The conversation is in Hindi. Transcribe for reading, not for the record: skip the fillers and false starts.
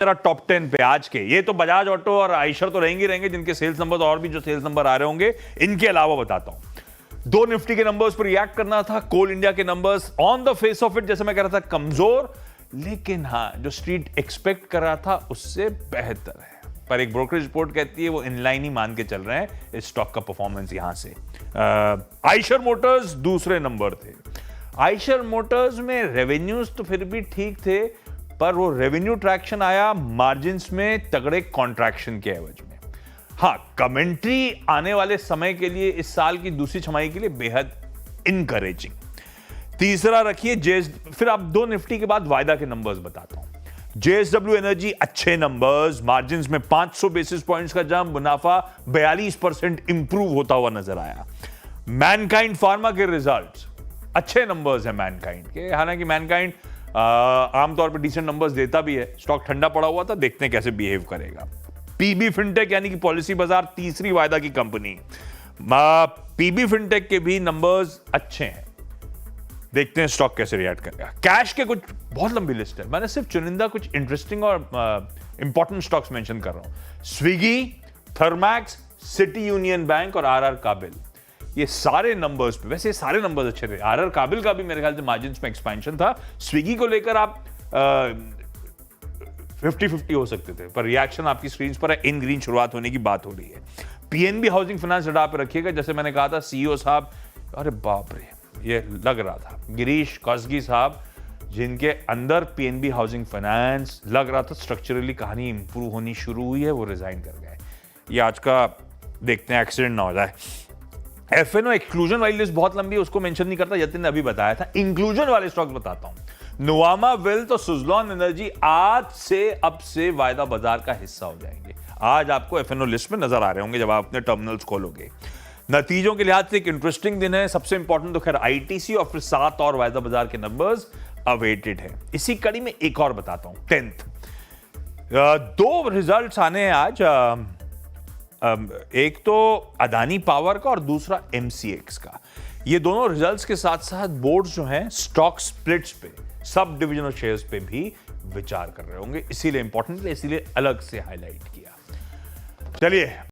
जरा टॉप 10 पे आज के, ये तो बजाज ऑटो और आयशर तो रहेंगे जिनके सेल्स नंबर और भी जो सेल्स नंबर आ रहे होंगे, इनके अलावा बताता हूं। दो निफ्टी के नंबर्स पर रिएक्ट करना था। कोल इंडिया के numbers on the face of it, जैसे मैं कह रहा था, कमजोर, लेकिन हां जो स्ट्रीट एक्सपेक्ट कर रहा था उससे बेहतर है। पर एक ब्रोकरेज रिपोर्ट कहती है वो इनलाइन ही मान के चल रहे हैं इस स्टॉक का परफॉर्मेंस। यहां से आयशर मोटर्स दूसरे नंबर थे। आयशर मोटर्स में रेवेन्यूज तो फिर भी ठीक थे, पर वो रेवेन्यू ट्रैक्शन आया मार्जिन्स में तगड़े कॉन्ट्रैक्शन के एवज में। हां, कमेंट्री आने वाले समय के लिए, इस साल की दूसरी छमाही के लिए बेहद इनकरेजिंग। तीसरा रखिए फिर आप दो निफ्टी के बाद वायदा के नंबर्स बताता हूं। जेएसडब्ल्यू एनर्जी अच्छे नंबर्स, मार्जिन्स में 500 बेसिस पॉइंट्स का जंप, मुनाफा 42% इंप्रूव होता हुआ नजर आया। मैनकाइंड फार्मा के रिजल्ट्स अच्छे नंबर्स हैं मैनकाइंड के, हालांकि मैनकाइंड आमतौर पर डिसेंट नंबर्स देता भी है। स्टॉक ठंडा पड़ा हुआ था, देखते हैं कैसे बिहेव करेगा। पीबी फिनटेक यानी कि पॉलिसी बाजार तीसरी वायदा की कंपनी, पीबी फिनटेक के भी नंबर्स अच्छे हैं, देखते हैं स्टॉक कैसे रिएक्ट करेगा। कैश के कुछ बहुत लंबी लिस्ट है, मैंने सिर्फ चुनिंदा कुछ इंटरेस्टिंग और इंपॉर्टेंट स्टॉक्स मेंशन कर रहा हूं। Swiggy, Thermax, city union bank और आरआर काबिल, ये सारे नंबर्स पे, वैसे सारे नंबर्स अच्छे थे। आरआर काबिल का भी मेरे ख्याल से मार्जिन्स में एक्सपेंशन था। स्विगी को लेकर आप 50-50 हो सकते थे, पर रिएक्शन आपकी स्क्रीन पर है। इन ग्रीन शुरुआत होने की बात हो रही है। पीएनबी हाउसिंग फाइनेंस रडार पे रखिएगा, जैसे मैंने कहा था। सीईओ साहब, अरे बाप रे, ये लग रहा था गिरीश कौसगी साहब, जिनके अंदर पीएनबी हाउसिंग फाइनेंस लग रहा था स्ट्रक्चरली कहानी इंप्रूव होनी शुरू हुई है, वो रिजाइन कर गए। ये आज का देखते हैं एक्सीडेंट ना हो जाए। एफएनओ एक्सक्लूजन वाली लिस्ट बहुत लंबी है, उसको मेंशन नहीं करता, यतिन ने अभी बताया था। इंक्लूजन वाले स्टॉक्स बताता हूं। नुवामा वेल्थ और सुजलॉन एनर्जी आज से अब से वायदा बाजार का हिस्सा हो जाएंगे। आज आपको एफएनओ लिस्ट में नजर आ रहे होंगे जब आप अपने टर्मिनल्स खोलोगे। नतीजों के लिहाज से एक इंटरेस्टिंग दिन है। सबसे इंपॉर्टेंट तो खैर आईटीसी और फिर 7 और वायदा बाजार के नंबर्स अवेटेड है। इसी कड़ी में एक और बताता हूं। 10th दो रिजल्ट्स आने हैं आज। एक तो अदानी पावर का और दूसरा एमसीएक्स का। ये दोनों रिजल्ट्स के साथ साथ बोर्ड्स जो हैं स्टॉक स्प्लिट्स पे, सब डिविजनल शेयर्स पे भी विचार कर रहे होंगे, इसीलिए इंपॉर्टेंट है, इसीलिए अलग से हाईलाइट किया। चलिए